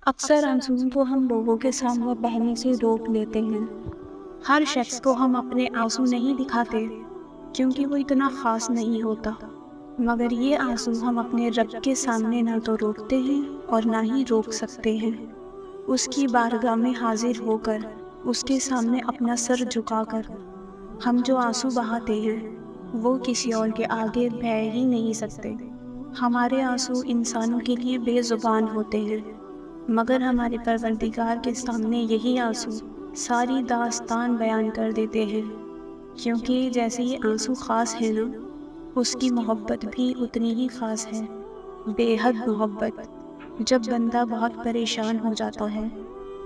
اکثر آنسوؤں کو ہم لوگوں کے سامنے بہنے سے روک لیتے ہیں۔ ہر شخص کو ہم اپنے آنسو نہیں دکھاتے کیونکہ وہ اتنا خاص نہیں ہوتا، مگر یہ آنسو ہم اپنے رب کے سامنے نہ تو روکتے ہیں اور نہ ہی روک سکتے ہیں۔ اس کی بارگاہ میں حاضر ہو کر، اس کے سامنے اپنا سر جھکا کر ہم جو آنسو بہاتے ہیں وہ کسی اور کے آگے بہہ ہی نہیں سکتے۔ ہمارے آنسو انسانوں کے لیے بے زبان ہوتے ہیں، مگر ہمارے پروردگار کے سامنے یہی آنسو ساری داستان بیان کر دیتے ہیں، کیونکہ جیسے یہ آنسو خاص ہے نا، اس کی محبت بھی اتنی ہی خاص ہے، بے حد محبت۔ جب بندہ بہت پریشان ہو جاتا ہے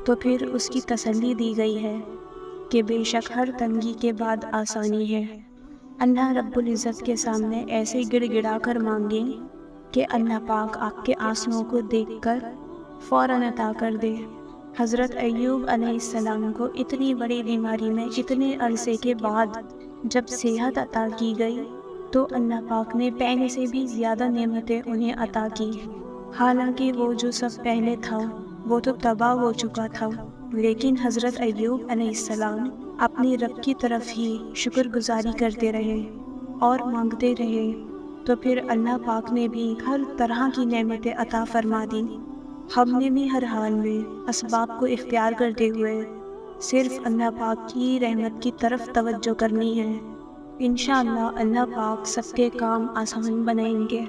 تو پھر اس کی تسلی دی گئی ہے کہ بے شک ہر تنگی کے بعد آسانی ہے۔ اللہ رب العزت کے سامنے ایسے گڑ گڑا کر مانگیں کہ اللہ پاک آپ کے آنسوؤں کو دیکھ کر فوراً عطا کر دے۔ حضرت ایوب علیہ السلام کو اتنی بڑی بیماری میں اتنے عرصے کے بعد جب صحت عطا کی گئی تو اللہ پاک نے پہلے سے بھی زیادہ نعمتیں انہیں عطا کی۔ حالانکہ وہ جو سب پہلے تھا وہ تو تباہ ہو چکا تھا، لیکن حضرت ایوب علیہ السلام اپنے رب کی طرف ہی شکر گزاری کرتے رہے اور مانگتے رہے، تو پھر اللہ پاک نے بھی ہر طرح کی نعمتیں عطا فرما دیں۔ ہم نے بھی ہر حال میں اسباب کو اختیار کرتے ہوئے صرف اللہ پاک کی رحمت کی طرف توجہ کرنی ہے۔ انشاءاللہ اللہ پاک سب کے کام آسان بنائیں گے۔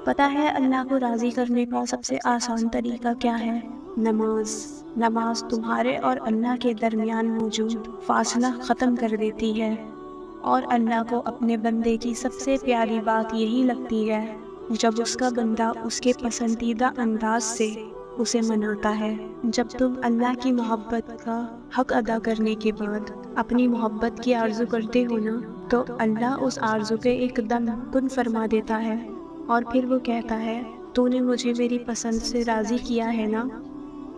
پتہ ہے اللہ کو راضی کرنے کا سب سے آسان طریقہ کیا ہے؟ نماز۔ نماز تمہارے اور اللہ کے درمیان موجود فاصلہ ختم کر دیتی ہے، اور اللہ کو اپنے بندے کی سب سے پیاری بات یہی لگتی ہے جب اس کا بندہ اس کے پسندیدہ انداز سے اسے مناتا ہے۔ جب تم اللہ کی محبت کا حق ادا کرنے کے بعد اپنی محبت کی آرزو کرتے ہو نا، تو اللہ اس آرزو پہ ایک دم کن فرما دیتا ہے، اور پھر وہ کہتا ہے تو نے مجھے میری پسند سے راضی کیا ہے نا،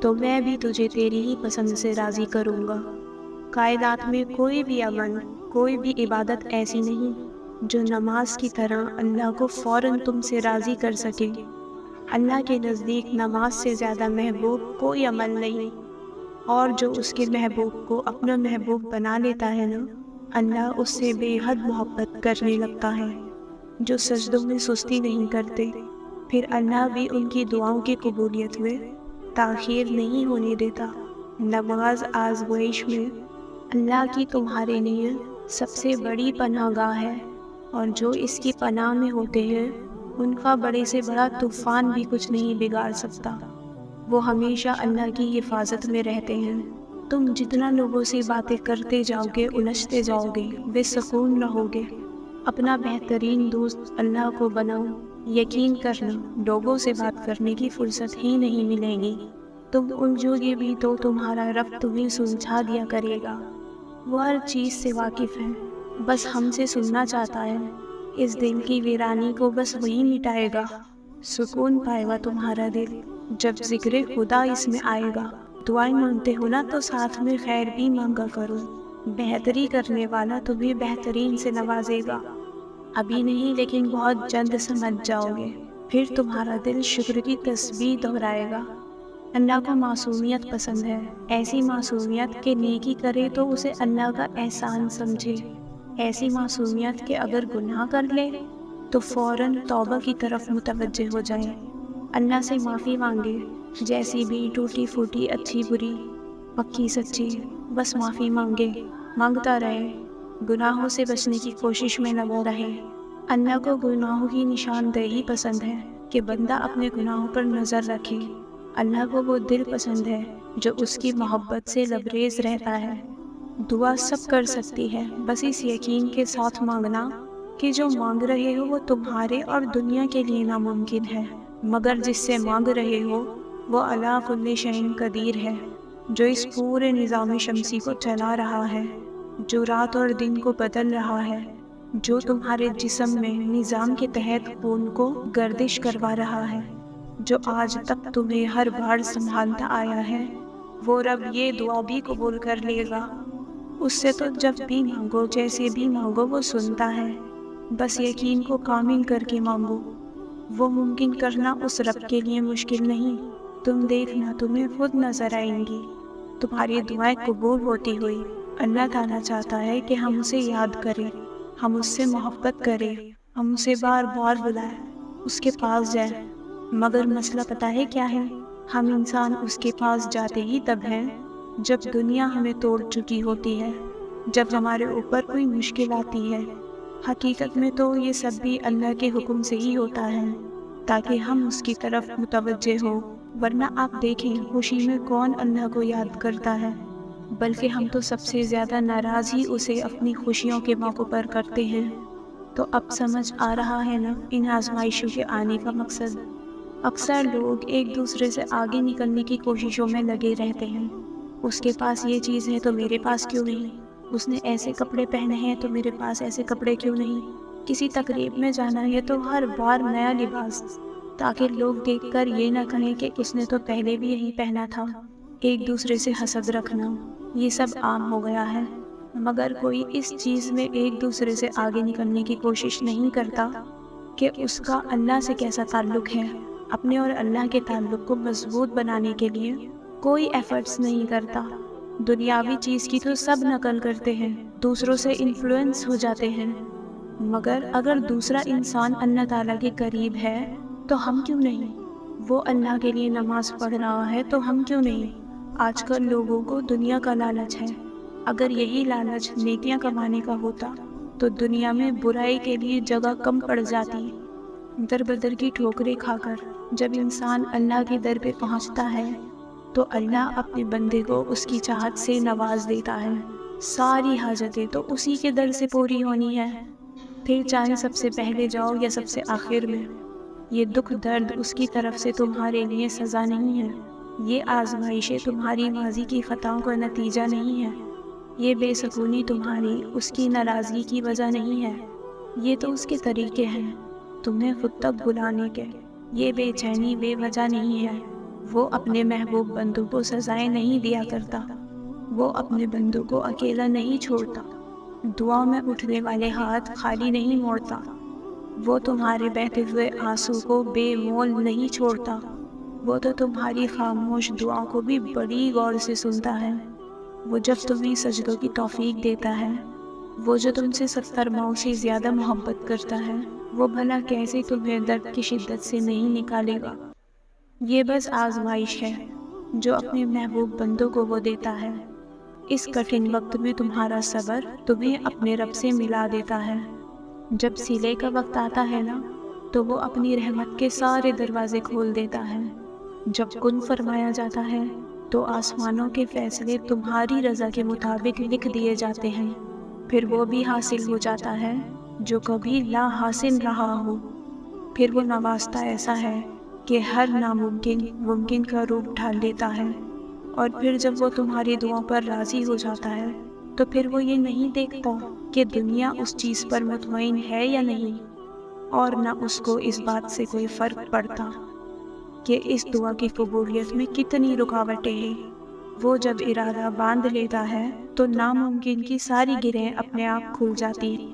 تو میں بھی تجھے تیری ہی پسند سے راضی کروں گا۔ کائنات میں کوئی بھی عمل، کوئی بھی عبادت ایسی نہیں جو نماز کی طرح اللہ کو فوراً تم سے راضی کر سکے۔ اللہ کے نزدیک نماز سے زیادہ محبوب کوئی عمل نہیں، اور جو اس کے محبوب کو اپنا محبوب بنا لیتا ہے نا، اللہ اس سے بے حد محبت کرنے لگتا ہے۔ جو سجدوں میں سستی نہیں کرتے، پھر اللہ بھی ان کی دعاؤں کی قبولیت میں تاخیر نہیں ہونے دیتا۔ نماز آزمائش میں اللہ کی تمہارے لیے سب سے بڑی پناہ گاہ ہے، اور جو اس کی پناہ میں ہوتے ہیں ان کا بڑے سے بڑا طوفان بھی کچھ نہیں بگاڑ سکتا۔ وہ ہمیشہ اللہ کی حفاظت میں رہتے ہیں۔ تم جتنا لوگوں سے باتیں کرتے جاؤ گے، الجھتے جاؤ گے، بے سکون رہو گے۔ اپنا بہترین دوست اللہ کو بناؤ۔ یقین کرنا لوگوں سے بات کرنے کی فرصت ہی نہیں ملے گی۔ تم الجھو گے بھی تو تمہارا رب تمہیں سلجھا دیا کرے گا۔ وہ ہر چیز سے واقف ہے، بس ہم سے سننا چاہتا ہے۔ اس دل کی ویرانی کو بس وہی مٹائے گا۔ سکون پائے گا تمہارا دل جب ذکر خدا اس میں آئے گا۔ دعائیں مانگتے ہو نا تو ساتھ میں خیر بھی مانگا کرو۔ بہتری کرنے والا تمہیں بہترین سے نوازے گا۔ ابھی نہیں لیکن بہت جلد سمجھ جاؤ گے، پھر تمہارا دل شکر کی تسبیح دہرائے گا۔ اللہ کو معصومیت پسند ہے، ایسی معصومیت کہ نیکی کرے تو اسے اللہ کا احسان سمجھے، ایسی معصومیت کہ اگر گناہ کر لے تو فوراً توبہ کی طرف متوجہ ہو جائے، اللہ سے معافی مانگے، جیسی بھی ٹوٹی پھوٹی، اچھی بری، پکی سچی، بس معافی مانگے، مانگتا رہے، گناہوں سے بچنے کی کوشش میں لگا رہے۔ اللہ کو گناہوں کی نشاندہی پسند ہے کہ بندہ اپنے گناہوں پر نظر رکھے۔ اللہ کو وہ دل پسند ہے جو اس کی محبت سے لبریز رہتا ہے۔ دعا سب کر سکتی ہے، بس اس یقین کے ساتھ مانگنا کہ جو مانگ رہے ہو وہ تمہارے اور دنیا کے لیے ناممکن ہے، مگر جس سے مانگ رہے ہو وہ علی کل شیء قدیر ہے، جو اس پورے نظام شمسی کو چلا رہا ہے، جو رات اور دن کو بدل رہا ہے، جو تمہارے جسم میں نظام کے تحت خون کو گردش کروا رہا ہے، جو آج تک تمہیں ہر بار سنبھالتا آیا ہے، وہ رب یہ دعا بھی قبول کر لے گا۔ اس سے تو جب بھی مانگو، جیسے بھی مانگو، وہ سنتا ہے، بس یقین کو کامل کر کے مانگو۔ وہ ممکن کرنا اس رب کے لیے مشکل نہیں تم دیکھنا تمہیں خود نظر آئیں گی تمہاری دعائیں قبول ہوتی ہوئی۔ اللہ تعالیٰ چاہتا ہے کہ ہم اسے یاد کریں، ہم اس سے محبت کریں، ہم اسے بار بار بلائیں، اس کے پاس جائیں۔ مگر مسئلہ پتہ ہے کیا ہے؟ ہم انسان اس کے پاس جاتے ہی تب ہیں جب دنیا ہمیں توڑ چکی ہوتی ہے، جب ہمارے اوپر کوئی مشکل آتی ہے۔ حقیقت میں تو یہ سب بھی اللہ کے حکم سے ہی ہوتا ہے تاکہ ہم اس کی طرف متوجہ ہوں، ورنہ آپ دیکھیں خوشی میں کون اللہ کو یاد کرتا ہے، بلکہ ہم تو سب سے زیادہ ناراض ہی اسے اپنی خوشیوں کے موقع پر کرتے ہیں۔ تو اب سمجھ آ رہا ہے نا ان آزمائشوں کے آنے کا مقصد؟ اکثر لوگ ایک دوسرے سے آگے نکلنے کی کوششوں میں لگے رہتے ہیں۔ اس کے پاس یہ چیز ہے تو میرے پاس کیوں نہیں؟ اس نے ایسے کپڑے پہنے ہیں تو میرے پاس ایسے کپڑے کیوں نہیں؟ کسی تقریب میں جانا ہے تو ہر بار نیا لباس، تاکہ لوگ دیکھ کر یہ نہ کہیں کہ اس نے تو پہلے بھی یہی پہنا تھا۔ ایک دوسرے سے حسد رکھنا، یہ سب عام ہو گیا ہے، مگر کوئی اس چیز میں ایک دوسرے سے آگے نکلنے کی کوشش نہیں کرتا کہ اس کا اللہ سے کیسا تعلق ہے۔ اپنے اور اللہ کے تعلق کو مضبوط بنانے کے لیے کوئی ایفرٹس نہیں کرتا۔ دنیاوی چیز کی تو سب نقل کرتے ہیں، دوسروں سے انفلوئنس ہو جاتے ہیں، مگر اگر دوسرا انسان اللہ تعالیٰ کے قریب ہے تو ہم کیوں نہیں؟ وہ اللہ کے لیے نماز پڑھ رہا ہے تو ہم کیوں نہیں؟ آج کل لوگوں کو دنیا کا لالچ ہے، اگر یہی لالچ نیکیاں کمانے کا ہوتا تو دنیا میں برائی کے لیے جگہ کم پڑ جاتی۔ در بدر کی ٹھوکریں کھا کر جب انسان اللہ کے در پہ پہنچتا ہے تو اللہ اپنے بندے کو اس کی چاہت سے نواز دیتا ہے۔ ساری حاجتیں تو اسی کے در سے پوری ہونی ہے، پھر چاہے سب سے پہلے جاؤ یا سب سے آخر میں۔ یہ دکھ درد اس کی طرف سے تمہارے لیے سزا نہیں ہے، یہ آزمائشیں تمہاری ماضی کی خطاؤں کا نتیجہ نہیں ہے، یہ بے سکونی تمہاری اس کی ناراضگی کی وجہ نہیں ہے، یہ تو اس کے طریقے ہیں تمہیں خود تک بلانے کے۔ یہ بے چینی بے وجہ نہیں ہے، وہ اپنے محبوب بندوں کو سزائیں نہیں دیا کرتا، وہ اپنے بندوں کو اکیلا نہیں چھوڑتا، دعا میں اٹھنے والے ہاتھ خالی نہیں موڑتا، وہ تمہارے بہتے ہوئے آنسو کو بے مول نہیں چھوڑتا، وہ تو تمہاری خاموش دعاؤں کو بھی بڑی غور سے سنتا ہے، وہ جب تمہیں سجدوں کی توفیق دیتا ہے، وہ جو تم سے 70 ماؤں سے زیادہ محبت کرتا ہے، وہ بھلا کیسے تمہیں درد کی شدت سے نہیں نکالے گا؟ یہ بس آزمائش ہے جو اپنے محبوب بندوں کو وہ دیتا ہے۔ اس کٹھن وقت میں تمہارا صبر تمہیں اپنے رب سے ملا دیتا ہے۔ جب سلے کا وقت آتا ہے نا تو وہ اپنی رحمت کے سارے دروازے کھول دیتا ہے۔ جب کن فرمایا جاتا ہے تو آسمانوں کے فیصلے تمہاری رضا کے مطابق لکھ دیے جاتے ہیں، پھر وہ بھی حاصل ہو جاتا ہے جو کبھی لا حاصل رہا ہو۔ پھر وہ نوازتا ایسا ہے کہ ہر ناممکن ممکن کا روپ ڈھال لیتا ہے، اور پھر جب وہ تمہاری دعاؤں پر راضی ہو جاتا ہے تو پھر وہ یہ نہیں دیکھتا کہ دنیا اس چیز پر مطمئن ہے یا نہیں، اور نہ اس کو اس بات سے کوئی فرق پڑتا کہ اس دعا کی قبولیت میں کتنی رکاوٹیں ہیں۔ وہ جب ارادہ باندھ لیتا ہے تو ناممکن کی ساری گرہیں اپنے آپ کھل جاتی ہیں۔